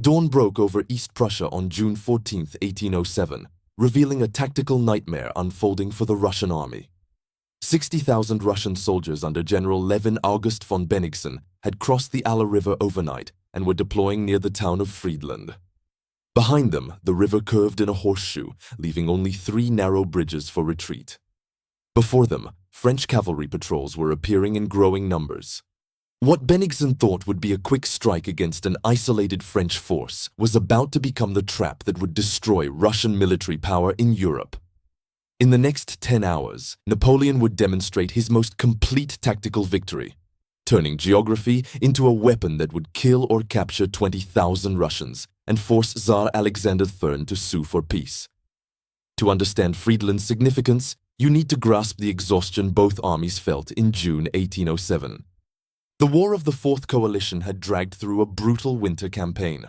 Dawn broke over East Prussia on June 14, 1807, revealing a tactical nightmare unfolding for the Russian army. 60,000 Russian soldiers under General Levin August von Bennigsen had crossed the Alle River overnight and were deploying near the town of Friedland. Behind them, the river curved in a horseshoe, leaving only 3 narrow bridges for retreat. Before them, French cavalry patrols were appearing in growing numbers. What Bennigsen thought would be a quick strike against an isolated French force was about to become the trap that would destroy Russian military power in Europe. In the next 10 hours, Napoleon would demonstrate his most complete tactical victory, turning geography into a weapon that would kill or capture 20,000 Russians and force Tsar Alexander III to sue for peace. To understand Friedland's significance, you need to grasp the exhaustion both armies felt in June 1807. The War of the Fourth Coalition had dragged through a brutal winter campaign.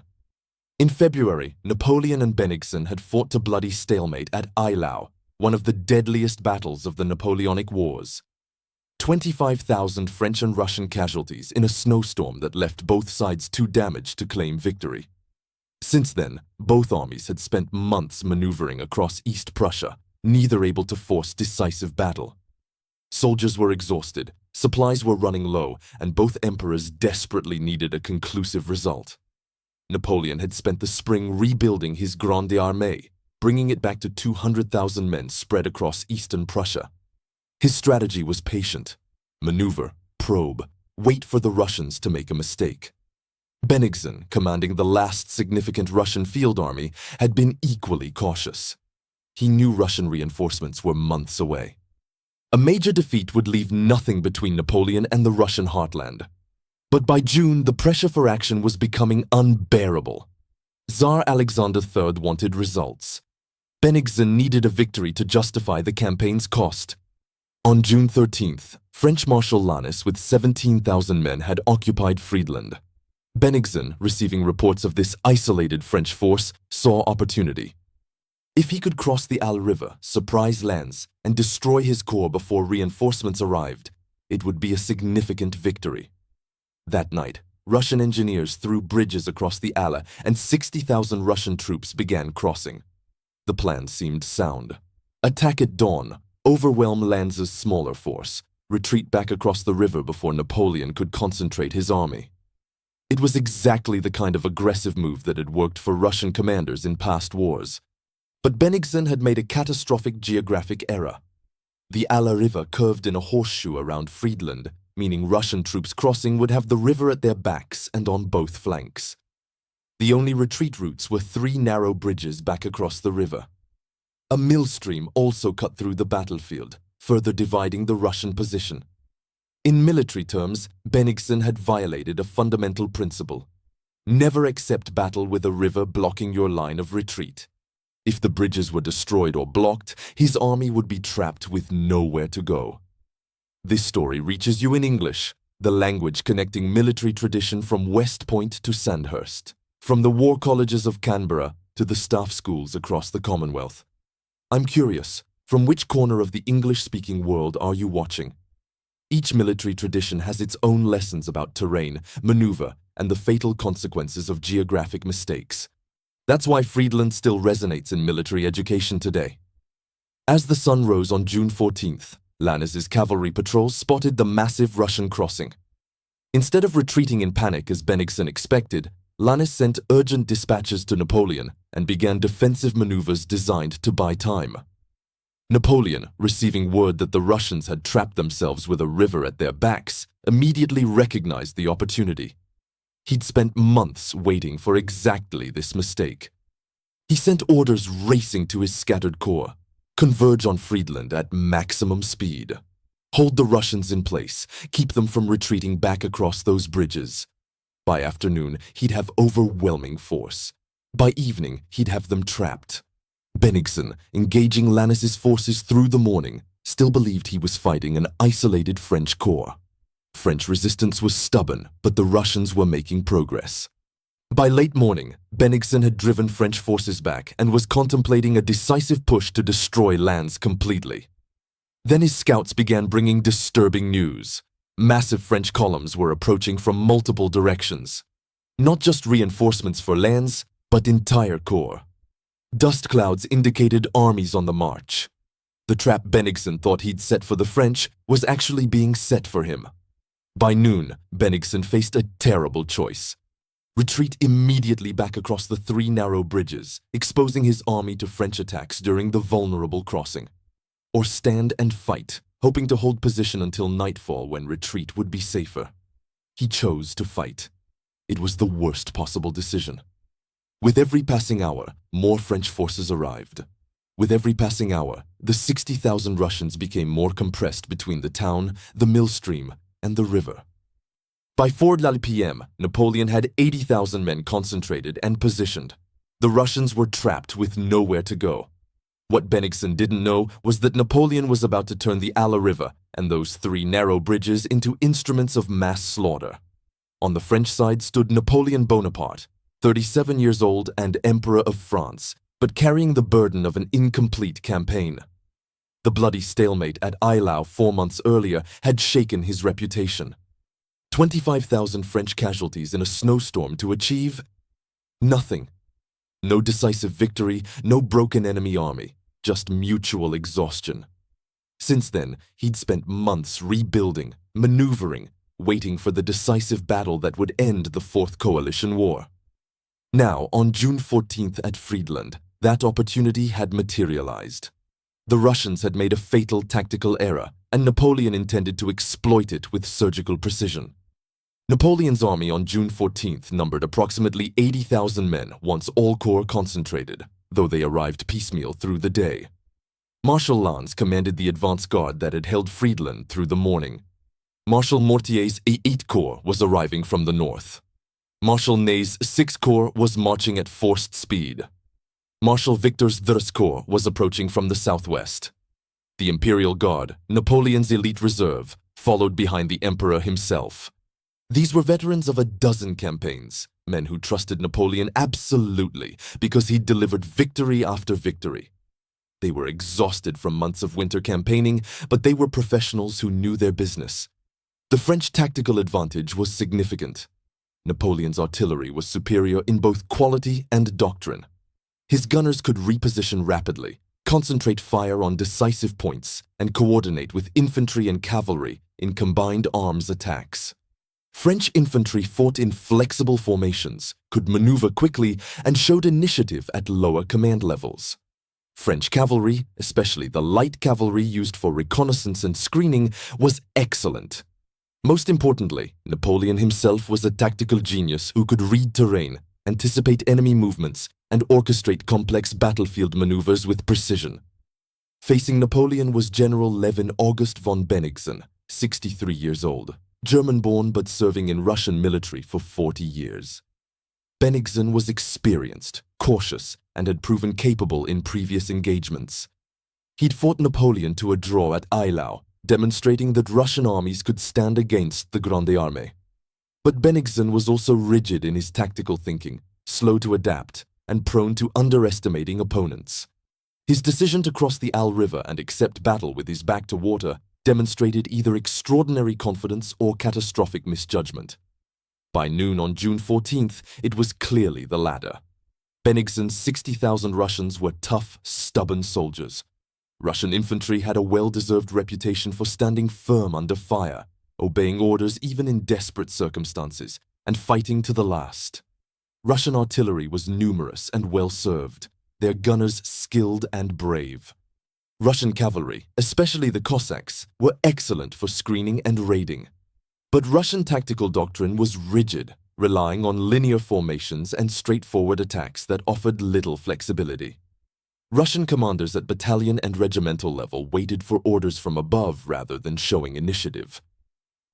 In February, Napoleon and Bennigsen had fought to bloody stalemate at Eylau, one of the deadliest battles of the Napoleonic Wars. 25,000 French and Russian casualties in a snowstorm that left both sides too damaged to claim victory. Since then, both armies had spent months maneuvering across East Prussia, neither able to force decisive battle. Soldiers were exhausted, supplies were running low, and both emperors desperately needed a conclusive result. Napoleon had spent the spring rebuilding his Grande Armée, bringing it back to 200,000 men spread across eastern Prussia. His strategy was patient: maneuver, probe, wait for the Russians to make a mistake. Bennigsen, commanding the last significant Russian field army, had been equally cautious. He knew Russian reinforcements were months away. A major defeat would leave nothing between Napoleon and the Russian heartland. But by June, the pressure for action was becoming unbearable. Tsar Alexander III wanted results. Bennigsen needed a victory to justify the campaign's cost. On June 13th, French Marshal Lannes with 17,000 men had occupied Friedland. Bennigsen, receiving reports of this isolated French force, saw opportunity. If he could cross the Alle River, surprise Lannes, and destroy his corps before reinforcements arrived, it would be a significant victory. That night, Russian engineers threw bridges across the Alle, and 60,000 Russian troops began crossing. The plan seemed sound. Attack at dawn, overwhelm Lannes' smaller force, retreat back across the river before Napoleon could concentrate his army. It was exactly the kind of aggressive move that had worked for Russian commanders in past wars. But Bennigsen had made a catastrophic geographic error. The Alle River curved in a horseshoe around Friedland, meaning Russian troops crossing would have the river at their backs and on both flanks. The only retreat routes were 3 narrow bridges back across the river. A mill stream also cut through the battlefield, further dividing the Russian position. In military terms, Bennigsen had violated a fundamental principle: never accept battle with a river blocking your line of retreat. If the bridges were destroyed or blocked, his army would be trapped with nowhere to go. This story reaches you in English, the language connecting military tradition from West Point to Sandhurst, from the war colleges of Canberra to the staff schools across the Commonwealth. I'm curious, from which corner of the English-speaking world are you watching? Each military tradition has its own lessons about terrain, maneuver, and the fatal consequences of geographic mistakes. That's why Friedland still resonates in military education today. As the sun rose on June 14th, Lannes' cavalry patrols spotted the massive Russian crossing. Instead of retreating in panic as Bennigsen expected, Lannes sent urgent dispatches to Napoleon and began defensive maneuvers designed to buy time. Napoleon, receiving word that the Russians had trapped themselves with a river at their backs, immediately recognized the opportunity. He'd spent months waiting for exactly this mistake. He sent orders racing to his scattered corps: converge on Friedland at maximum speed. Hold the Russians in place, keep them from retreating back across those bridges. By afternoon, he'd have overwhelming force. By evening, he'd have them trapped. Bennigsen, engaging Lannes' forces through the morning, still believed he was fighting an isolated French corps. French resistance was stubborn, but the Russians were making progress. By late morning, Bennigsen had driven French forces back and was contemplating a decisive push to destroy Lannes completely. Then his scouts began bringing disturbing news. Massive French columns were approaching from multiple directions. Not just reinforcements for Lannes, but entire corps. Dust clouds indicated armies on the march. The trap Bennigsen thought he'd set for the French was actually being set for him. By noon, Bennigsen faced a terrible choice. Retreat immediately back across the 3 narrow bridges, exposing his army to French attacks during the vulnerable crossing. Or stand and fight, hoping to hold position until nightfall when retreat would be safer. He chose to fight. It was the worst possible decision. With every passing hour, more French forces arrived. With every passing hour, the 60,000 Russians became more compressed between the town, the mill stream, and the river. By 4 p.m., Napoleon had 80,000 men concentrated and positioned. The Russians were trapped with nowhere to go. What Bennigsen didn't know was that Napoleon was about to turn the Alle River and those 3 narrow bridges into instruments of mass slaughter. On the French side stood Napoleon Bonaparte, 37 years old and Emperor of France, but carrying the burden of an incomplete campaign. The bloody stalemate at Eylau 4 months earlier had shaken his reputation. 25,000 French casualties in a snowstorm to achieve nothing. No decisive victory, no broken enemy army, just mutual exhaustion. Since then, he'd spent months rebuilding, maneuvering, waiting for the decisive battle that would end the Fourth Coalition War. Now, on June 14th at Friedland, that opportunity had materialized. The Russians had made a fatal tactical error, and Napoleon intended to exploit it with surgical precision. Napoleon's army on June 14th numbered approximately 80,000 men once all corps concentrated, though they arrived piecemeal through the day. Marshal Lannes commanded the advance guard that had held Friedland through the morning. Marshal Mortier's 8th Corps was arriving from the north. Marshal Ney's 6th Corps was marching at forced speed. Marshal Victor's 3rd Corps was approaching from the southwest. The Imperial Guard, Napoleon's elite reserve, followed behind the Emperor himself. These were veterans of a dozen campaigns, men who trusted Napoleon absolutely because he'd delivered victory after victory. They were exhausted from months of winter campaigning, but they were professionals who knew their business. The French tactical advantage was significant. Napoleon's artillery was superior in both quality and doctrine. His gunners could reposition rapidly, concentrate fire on decisive points, and coordinate with infantry and cavalry in combined arms attacks. French infantry fought in flexible formations, could maneuver quickly, and showed initiative at lower command levels. French cavalry, especially the light cavalry used for reconnaissance and screening, was excellent. Most importantly, Napoleon himself was a tactical genius who could read terrain, anticipate enemy movements, and orchestrate complex battlefield maneuvers with precision. Facing Napoleon was General Levin August von Bennigsen, 63 years old. German-born but serving in Russian military for 40 years. Bennigsen was experienced, cautious, and had proven capable in previous engagements. He'd fought Napoleon to a draw at Eylau, demonstrating that Russian armies could stand against the Grande Armée. But Bennigsen was also rigid in his tactical thinking, slow to adapt, and prone to underestimating opponents. His decision to cross the Alle River and accept battle with his back to water demonstrated either extraordinary confidence or catastrophic misjudgment. By noon on June 14th, it was clearly the latter. Bennigsen's 60,000 Russians were tough, stubborn soldiers. Russian infantry had a well-deserved reputation for standing firm under fire, obeying orders even in desperate circumstances, and fighting to the last. Russian artillery was numerous and well-served, their gunners skilled and brave. Russian cavalry, especially the Cossacks, were excellent for screening and raiding. But Russian tactical doctrine was rigid, relying on linear formations and straightforward attacks that offered little flexibility. Russian commanders at battalion and regimental level waited for orders from above rather than showing initiative.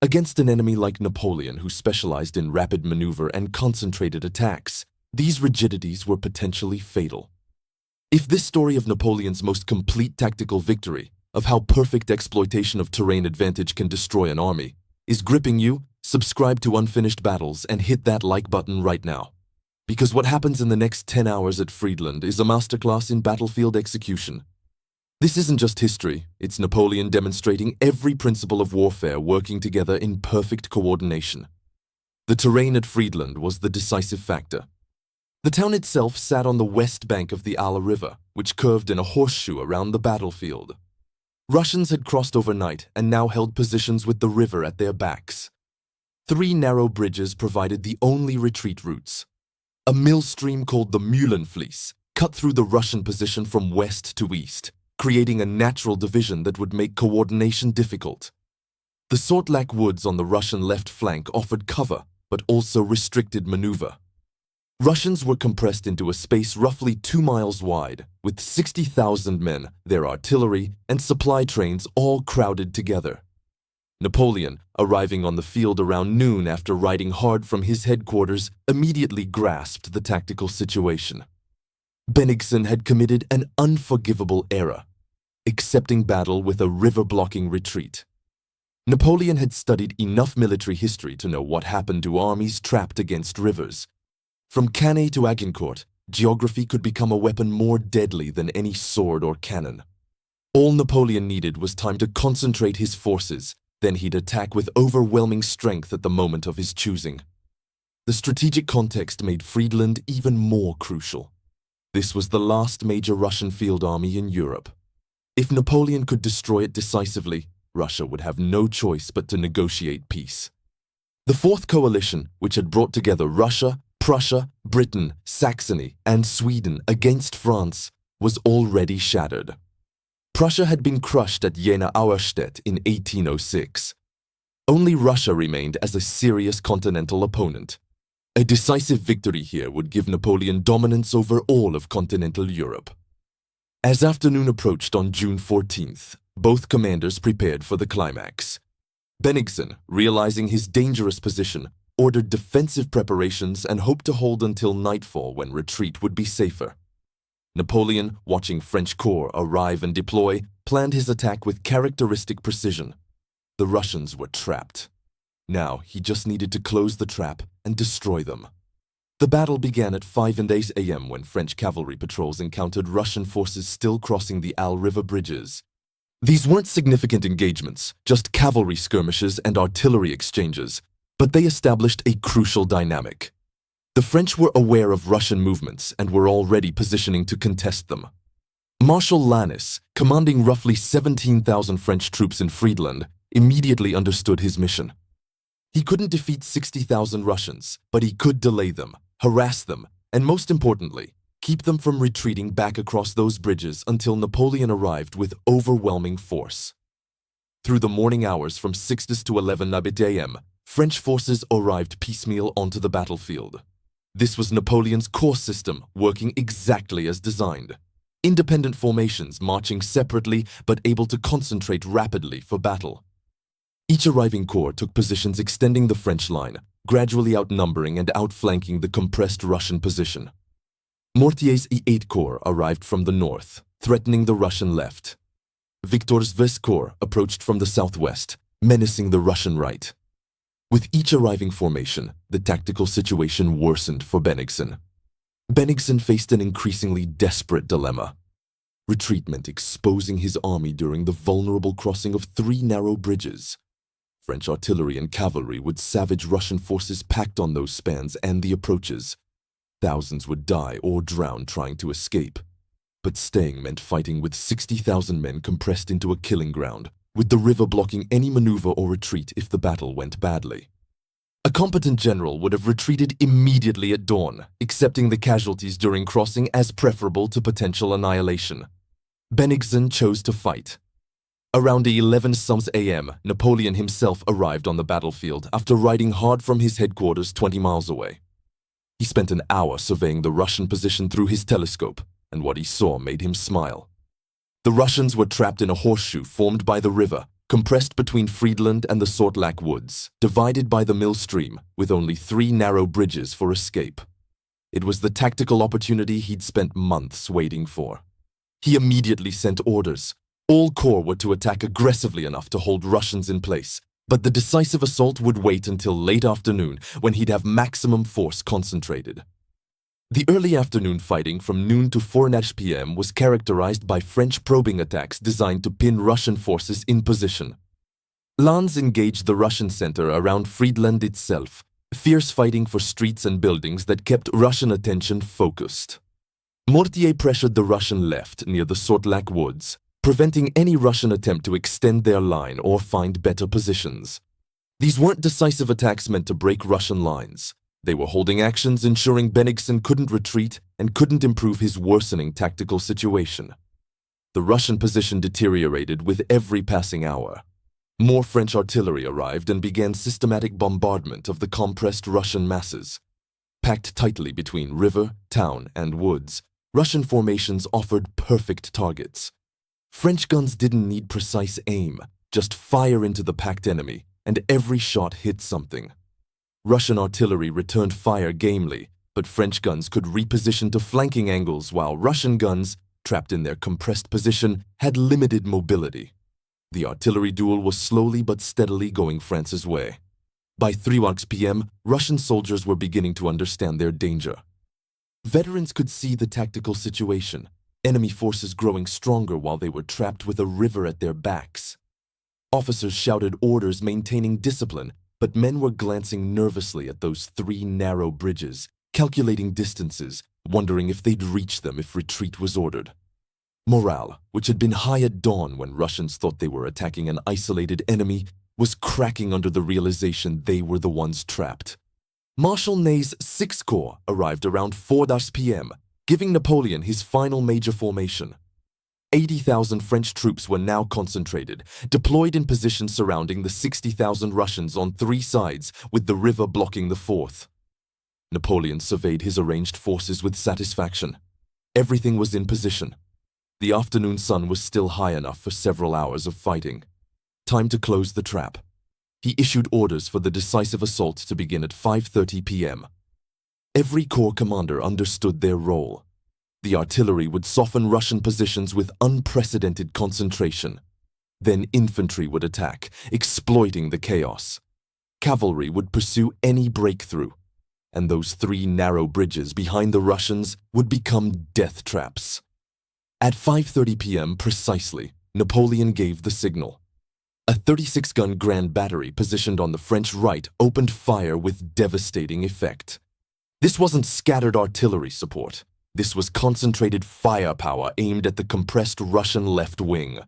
Against an enemy like Napoleon, who specialized in rapid maneuver and concentrated attacks, these rigidities were potentially fatal. If this story of Napoleon's most complete tactical victory, of how perfect exploitation of terrain advantage can destroy an army, is gripping you, subscribe to Unfinished Battles and hit that like button right now. Because what happens in the next 10 hours at Friedland is a masterclass in battlefield execution. This isn't just history, it's Napoleon demonstrating every principle of warfare working together in perfect coordination. The terrain at Friedland was the decisive factor. The town itself sat on the west bank of the Alle River, which curved in a horseshoe around the battlefield. Russians had crossed overnight and now held positions with the river at their backs. 3 narrow bridges provided the only retreat routes. A mill stream called the Mühlenfließ cut through the Russian position from west to east, creating a natural division that would make coordination difficult. The Sortlack woods on the Russian left flank offered cover, but also restricted maneuver. Russians were compressed into a space roughly 2 miles wide, with 60,000 men, their artillery, and supply trains all crowded together. Napoleon, arriving on the field around noon after riding hard from his headquarters, immediately grasped the tactical situation. Bennigsen had committed an unforgivable error, accepting battle with a river-blocking retreat. Napoleon had studied enough military history to know what happened to armies trapped against rivers. From Cannae to Agincourt, geography could become a weapon more deadly than any sword or cannon. All Napoleon needed was time to concentrate his forces, then he'd attack with overwhelming strength at the moment of his choosing. The strategic context made Friedland even more crucial. This was the last major Russian field army in Europe. If Napoleon could destroy it decisively, Russia would have no choice but to negotiate peace. The Fourth Coalition, which had brought together Russia, Prussia, Britain, Saxony, and Sweden against France, was already shattered. Prussia had been crushed at Jena-Auerstedt in 1806. Only Russia remained as a serious continental opponent. A decisive victory here would give Napoleon dominance over all of continental Europe. As afternoon approached on June 14th, both commanders prepared for the climax. Bennigsen, realizing his dangerous position, ordered defensive preparations and hoped to hold until nightfall when retreat would be safer. Napoleon, watching French corps arrive and deploy, planned his attack with characteristic precision. The Russians were trapped. Now he just needed to close the trap and destroy them. The battle began at 5:08 a.m. when French cavalry patrols encountered Russian forces still crossing the Alle River bridges. These weren't significant engagements, just cavalry skirmishes and artillery exchanges, but they established a crucial dynamic. The French were aware of Russian movements and were already positioning to contest them. Marshal Lannes, commanding roughly 17,000 French troops in Friedland, immediately understood his mission. He couldn't defeat 60,000 Russians, but he could delay them, harass them, and most importantly, keep them from retreating back across those bridges until Napoleon arrived with overwhelming force. Through the morning hours from 6 to 11 a.m., French forces arrived piecemeal onto the battlefield. This was Napoleon's corps system working exactly as designed. Independent formations marching separately but able to concentrate rapidly for battle. Each arriving corps took positions extending the French line, gradually outnumbering and outflanking the compressed Russian position. Mortier's E8 Corps arrived from the north, threatening the Russian left. Victor's Vest Corps approached from the southwest, menacing the Russian right. With each arriving formation, the tactical situation worsened for Bennigsen. Bennigsen faced an increasingly desperate dilemma. Retreat meant exposing his army during the vulnerable crossing of 3 narrow bridges. French artillery and cavalry would savage Russian forces packed on those spans and the approaches. Thousands would die or drown trying to escape. But staying meant fighting with 60,000 men compressed into a killing ground, with the river blocking any maneuver or retreat if the battle went badly. A competent general would have retreated immediately at dawn, accepting the casualties during crossing as preferable to potential annihilation. Bennigsen chose to fight. Around 11 a.m., Napoleon himself arrived on the battlefield after riding hard from his headquarters 20 miles away. He spent an hour surveying the Russian position through his telescope, and what he saw made him smile. The Russians were trapped in a horseshoe formed by the river, compressed between Friedland and the Sortlack woods, divided by the mill stream, with only 3 narrow bridges for escape. It was the tactical opportunity he'd spent months waiting for. He immediately sent orders. All corps were to attack aggressively enough to hold Russians in place, but the decisive assault would wait until late afternoon when he'd have maximum force concentrated. The early afternoon fighting from noon to 4 p.m. was characterized by French probing attacks designed to pin Russian forces in position. Lannes engaged the Russian center around Friedland itself, Fierce fighting for streets and buildings that kept Russian attention focused. Mortier pressured the Russian left near the Sortlack woods, preventing any Russian attempt to extend their line or find better positions. These weren't decisive attacks meant to break Russian lines. They were holding actions ensuring Bennigsen couldn't retreat and couldn't improve his worsening tactical situation. The Russian position deteriorated with every passing hour. More French artillery arrived and began systematic bombardment of the compressed Russian masses. Packed tightly between river, town, and woods, Russian formations offered perfect targets. French guns didn't need precise aim, just fire into the packed enemy, and every shot hit something. Russian artillery returned fire gamely, but French guns could reposition to flanking angles while Russian guns, trapped in their compressed position, had limited mobility. The artillery duel was slowly but steadily going France's way. By 3 p.m., Russian soldiers were beginning to understand their danger. Veterans could see the tactical situation, enemy forces growing stronger while they were trapped with a river at their backs. Officers shouted orders maintaining discipline, but men were glancing nervously at those 3 narrow bridges, calculating distances, wondering if they'd reach them if retreat was ordered. Morale, which had been high at dawn when Russians thought they were attacking an isolated enemy, was cracking under the realization they were the ones trapped. Marshal Ney's 6th Corps arrived around 4 p.m., giving Napoleon his final major formation. 80,000 French troops were now concentrated, deployed in positions surrounding the 60,000 Russians on 3 sides, with the river blocking the 4th. Napoleon surveyed his arranged forces with satisfaction. Everything was in position. The afternoon sun was still high enough for several hours of fighting. Time to close the trap. He issued orders for the decisive assault to begin at 5:30 p.m. Every corps commander understood their role. The artillery would soften Russian positions with unprecedented concentration. Then infantry would attack, exploiting the chaos. Cavalry would pursue any breakthrough, and those 3 narrow bridges behind the Russians would become death traps. At 5:30 p.m. precisely, Napoleon gave the signal. A 36-gun Grand Battery positioned on the French right opened fire with devastating effect. This wasn't scattered artillery support. This was concentrated firepower aimed at the compressed Russian left wing.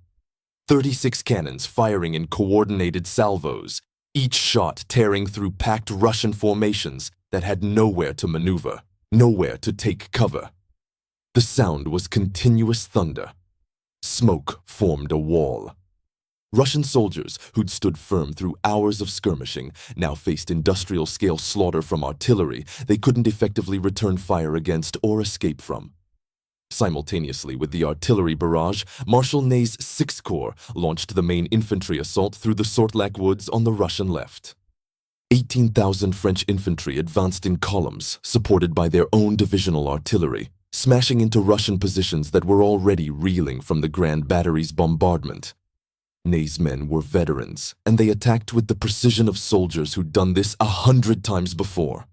36 cannons firing in coordinated salvos, each shot tearing through packed Russian formations that had nowhere to maneuver, nowhere to take cover. The sound was continuous thunder. Smoke formed a wall. Russian soldiers, who'd stood firm through hours of skirmishing, now faced industrial-scale slaughter from artillery they couldn't effectively return fire against or escape from. Simultaneously with the artillery barrage, Marshal Ney's 6th Corps launched the main infantry assault through the Sortlack woods on the Russian left. 18,000 French infantry advanced in columns, supported by their own divisional artillery, smashing into Russian positions that were already reeling from the Grand Battery's bombardment. Ney's men were veterans, and they attacked with the precision of soldiers who'd done this 100 times before.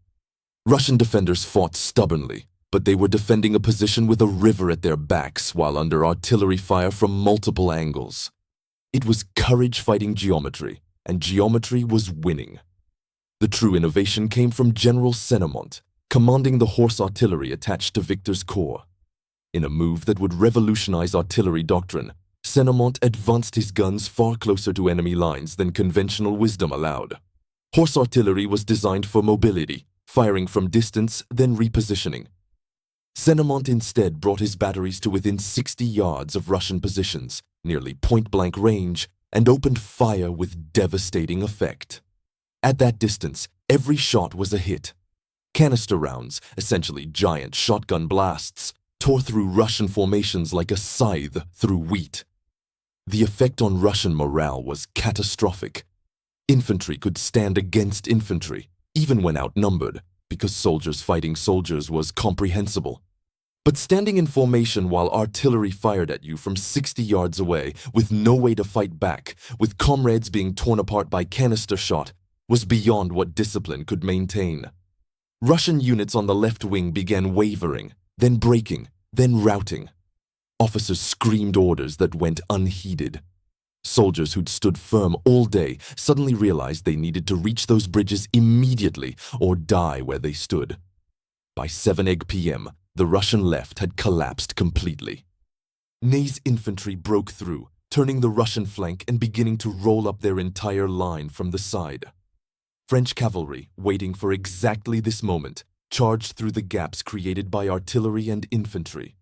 Russian defenders fought stubbornly, but they were defending a position with a river at their backs while under artillery fire from multiple angles. It was courage fighting geometry, and geometry was winning. The true innovation came from General Senarmont, commanding the horse artillery attached to Victor's corps. In a move that would revolutionize artillery doctrine, Senarmont advanced his guns far closer to enemy lines than conventional wisdom allowed. Horse artillery was designed for mobility, firing from distance, then repositioning. Senarmont instead brought his batteries to within 60 yards of Russian positions, nearly point-blank range, and opened fire with devastating effect. At that distance, every shot was a hit. Canister rounds, essentially giant shotgun blasts, tore through Russian formations like a scythe through wheat. The effect on Russian morale was catastrophic. Infantry could stand against infantry, even when outnumbered, because soldiers fighting soldiers was comprehensible. But standing in formation while artillery fired at you from 60 yards away, with no way to fight back, with comrades being torn apart by canister shot, was beyond what discipline could maintain. Russian units on the left wing began wavering, then breaking, then routing. Officers screamed orders that went unheeded. Soldiers who'd stood firm all day suddenly realized they needed to reach those bridges immediately or die where they stood. By 7 p.m., the Russian left had collapsed completely. Ney's infantry broke through, turning the Russian flank and beginning to roll up their entire line from the side. French cavalry, waiting for exactly this moment, charged through the gaps created by artillery and infantry.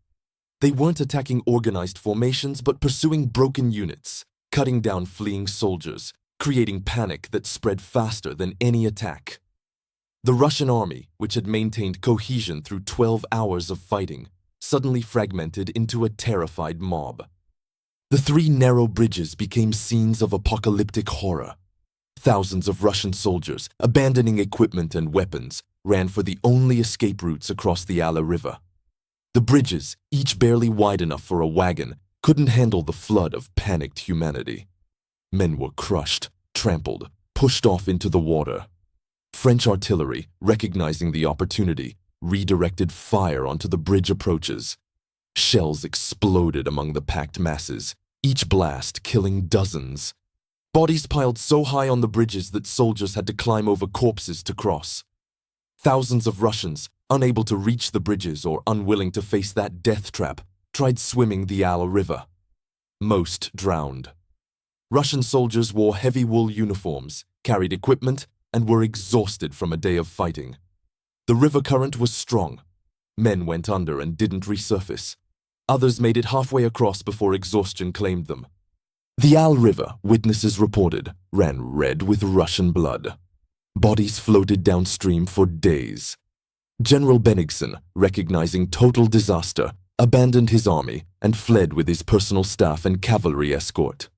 They weren't attacking organized formations but pursuing broken units, cutting down fleeing soldiers, creating panic that spread faster than any attack. The Russian army, which had maintained cohesion through 12 hours of fighting, suddenly fragmented into a terrified mob. The 3 narrow bridges became scenes of apocalyptic horror. Thousands of Russian soldiers, abandoning equipment and weapons, ran for the only escape routes across the Alle River. The bridges, each barely wide enough for a wagon, couldn't handle the flood of panicked humanity. Men were crushed, trampled, pushed off into the water. French artillery, recognizing the opportunity, redirected fire onto the bridge approaches. Shells exploded among the packed masses, each blast killing dozens. Bodies piled so high on the bridges that soldiers had to climb over corpses to cross. Thousands of Russians, unable to reach the bridges or unwilling to face that death trap, tried swimming the Alle River. Most drowned. Russian soldiers wore heavy wool uniforms, carried equipment, and were exhausted from a day of fighting. The river current was strong. Men went under and didn't resurface. Others made it halfway across before exhaustion claimed them. The Alle River, witnesses reported, ran red with Russian blood. Bodies floated downstream for days. General Bennigsen, recognizing total disaster, abandoned his army and fled with his personal staff and cavalry escort.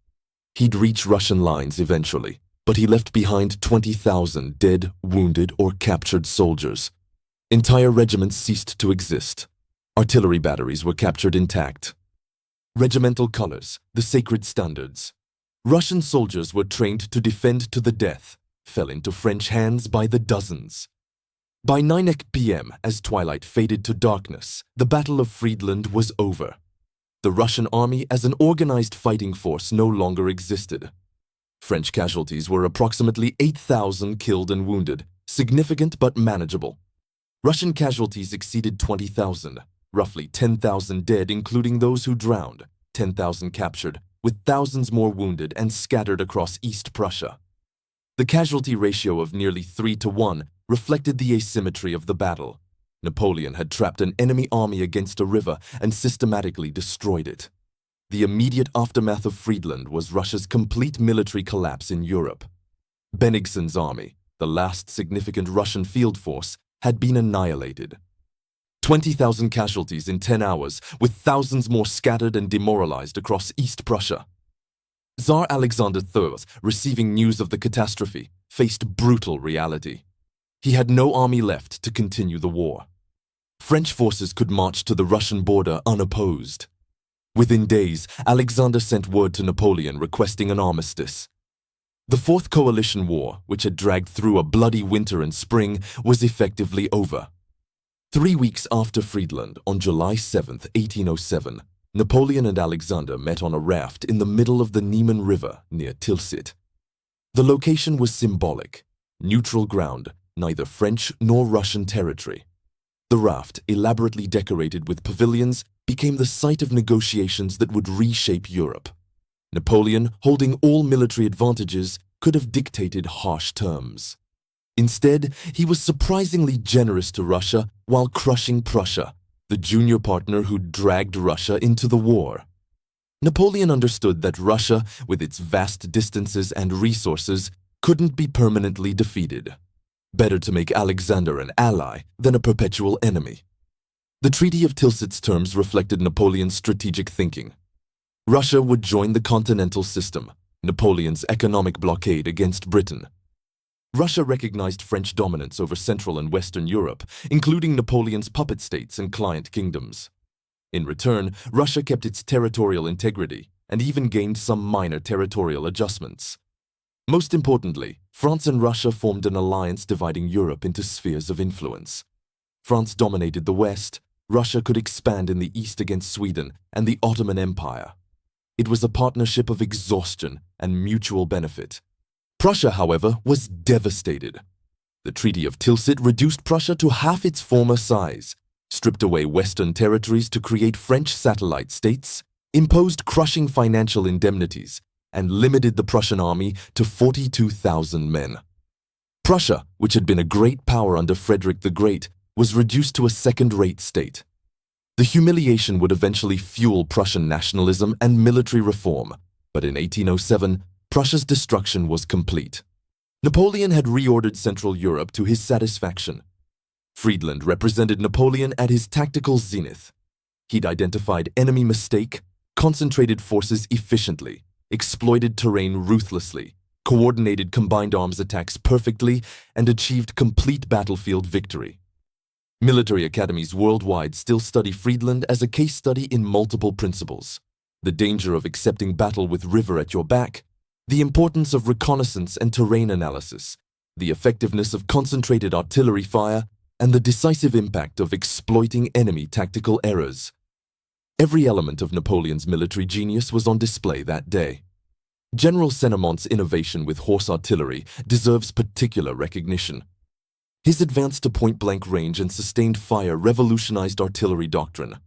He'd reach Russian lines eventually, but he left behind 20,000 dead, wounded, or captured soldiers. Entire regiments ceased to exist. Artillery batteries were captured intact. Regimental colors, the sacred standards. Russian soldiers were trained to defend to the death, fell into French hands by the dozens. By 9 p.m., as twilight faded to darkness, the Battle of Friedland was over. The Russian army as an organized fighting force no longer existed. French casualties were approximately 8,000 killed and wounded, significant but manageable. Russian casualties exceeded 20,000, roughly 10,000 dead including those who drowned, 10,000 captured, with thousands more wounded and scattered across East Prussia. The casualty ratio of nearly 3-to-1 reflected the asymmetry of the battle. Napoleon had trapped an enemy army against a river and systematically destroyed it. The immediate aftermath of Friedland was Russia's complete military collapse in Europe. Bennigsen's army, the last significant Russian field force, had been annihilated. 20,000 casualties in 10 hours, with thousands more scattered and demoralized across East Prussia. Tsar Alexander III, receiving news of the catastrophe, faced brutal reality. He had no army left to continue the war. French forces could march to the Russian border unopposed. Within days, Alexander sent word to Napoleon requesting an armistice. The Fourth Coalition War, which had dragged through a bloody winter and spring, was effectively over. 3 weeks after Friedland, on July 7, 1807, Napoleon and Alexander met on a raft in the middle of the Niemen River near Tilsit. The location was symbolic, neutral ground, neither French nor Russian territory. The raft, elaborately decorated with pavilions, became the site of negotiations that would reshape Europe. Napoleon, holding all military advantages, could have dictated harsh terms. Instead, he was surprisingly generous to Russia while crushing Prussia, the junior partner who dragged Russia into the war. Napoleon understood that Russia, with its vast distances and resources, couldn't be permanently defeated. Better to make Alexander an ally than a perpetual enemy. The Treaty of Tilsit's terms reflected Napoleon's strategic thinking. Russia would join the continental system, Napoleon's economic blockade against Britain. Russia recognized French dominance over Central and Western Europe, including Napoleon's puppet states and client kingdoms. In return, Russia kept its territorial integrity and even gained some minor territorial adjustments. Most importantly, France and Russia formed an alliance dividing Europe into spheres of influence. France dominated the West, Russia could expand in the East against Sweden and the Ottoman Empire. It was a partnership of exhaustion and mutual benefit. Prussia, however, was devastated. The Treaty of Tilsit reduced Prussia to half its former size, stripped away Western territories to create French satellite states, imposed crushing financial indemnities, and limited the Prussian army to 42,000 men. Prussia, which had been a great power under Frederick the Great, was reduced to a second-rate state. The humiliation would eventually fuel Prussian nationalism and military reform, but in 1807, Prussia's destruction was complete. Napoleon had reordered Central Europe to his satisfaction. Friedland represented Napoleon at his tactical zenith. He'd identified enemy mistake, concentrated forces efficiently, exploited terrain ruthlessly, coordinated combined arms attacks perfectly, and achieved complete battlefield victory. Military academies worldwide still study Friedland as a case study in multiple principles: the danger of accepting battle with river at your back, the importance of reconnaissance and terrain analysis, the effectiveness of concentrated artillery fire, and the decisive impact of exploiting enemy tactical errors. Every element of Napoleon's military genius was on display that day. General Senarmont's innovation with horse artillery deserves particular recognition. His advance to point-blank range and sustained fire revolutionized artillery doctrine.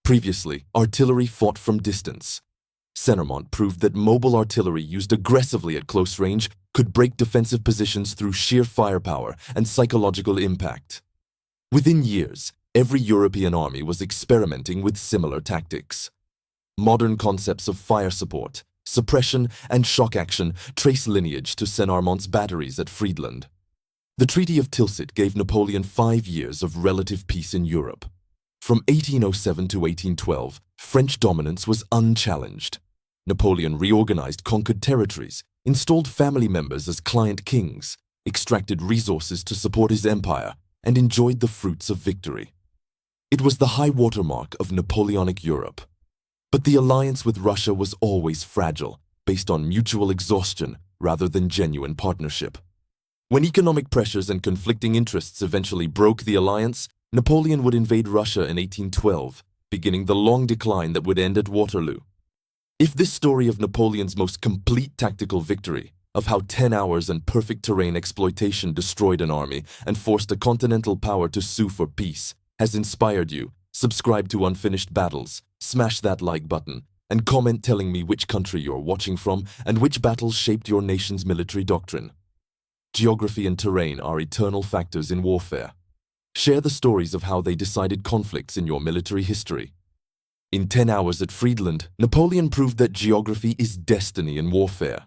Previously, artillery fought from distance. Senarmont proved that mobile artillery used aggressively at close range could break defensive positions through sheer firepower and psychological impact. Within years, every European army was experimenting with similar tactics. Modern concepts of fire support, suppression, and shock action trace lineage to Senarmont's batteries at Friedland. The Treaty of Tilsit gave Napoleon 5 years of relative peace in Europe. From 1807 to 1812, French dominance was unchallenged. Napoleon reorganized conquered territories, installed family members as client kings, extracted resources to support his empire, and enjoyed the fruits of victory. It was the high watermark of Napoleonic Europe. But the alliance with Russia was always fragile, based on mutual exhaustion rather than genuine partnership. When economic pressures and conflicting interests eventually broke the alliance, Napoleon would invade Russia in 1812, beginning the long decline that would end at Waterloo. If this story of Napoleon's most complete tactical victory, of how 10 hours and perfect terrain exploitation destroyed an army and forced a continental power to sue for peace, has inspired you, subscribe to Unfinished Battles, smash that like button, and comment telling me which country you're watching from and which battles shaped your nation's military doctrine. Geography and terrain are eternal factors in warfare. Share the stories of how they decided conflicts in your military history. In 10 hours at Friedland, Napoleon proved that geography is destiny in warfare.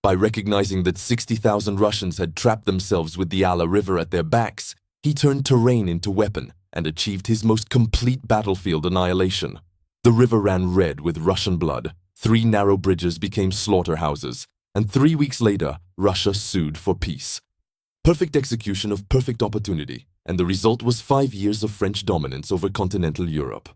By recognizing that 60,000 Russians had trapped themselves with the Alle River at their backs, he turned terrain into weapon and achieved his most complete battlefield annihilation. The river ran red with Russian blood, 3 narrow bridges became slaughterhouses, and 3 weeks later, Russia sued for peace. Perfect execution of perfect opportunity, and the result was 5 years of French dominance over continental Europe.